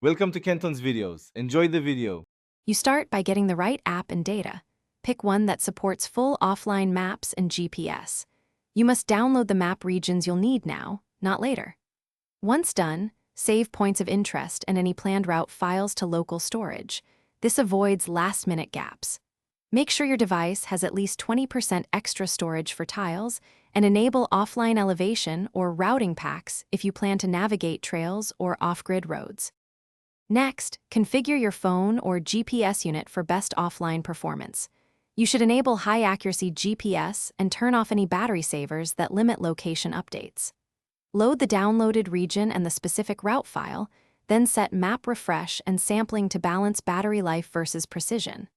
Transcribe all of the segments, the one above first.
Welcome to Kenton's videos. Enjoy the video. You start by getting the right app and data. Pick one that supports full offline maps and GPS. You must download the map regions you'll need now, not later. Once done, save points of interest and any planned route files to local storage. This avoids last-minute gaps. Make sure your device has at least 20% extra storage for tiles, and enable offline elevation or routing packs if you plan to navigate trails or off-grid roads. Next, configure your phone or GPS unit for best offline performance. You should enable high-accuracy GPS and turn off any battery savers that limit location updates. Load the downloaded region and the specific route file, then set map refresh and sampling to balance battery life versus precision.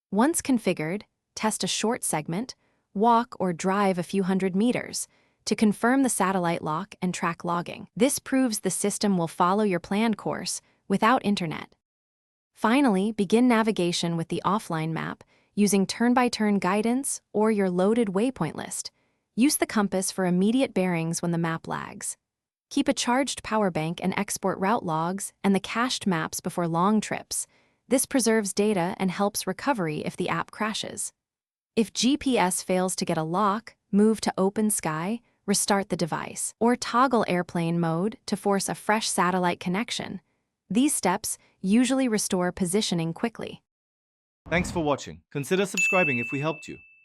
Once configured, test a short segment, walk or drive a few hundred meters to confirm the satellite lock and track logging. This proves the system will follow your planned course without internet. Finally, begin navigation with the offline map using turn-by-turn guidance or your loaded waypoint list. Use the compass for immediate bearings when the map lags. Keep a charged power bank and export route logs and the cached maps before long trips. This preserves data and helps recovery if the app crashes. If GPS fails to get a lock, move to open sky, restart the device, or toggle airplane mode to force a fresh satellite connection. These steps usually restore positioning quickly. Thanks for watching. Consider subscribing if we helped you.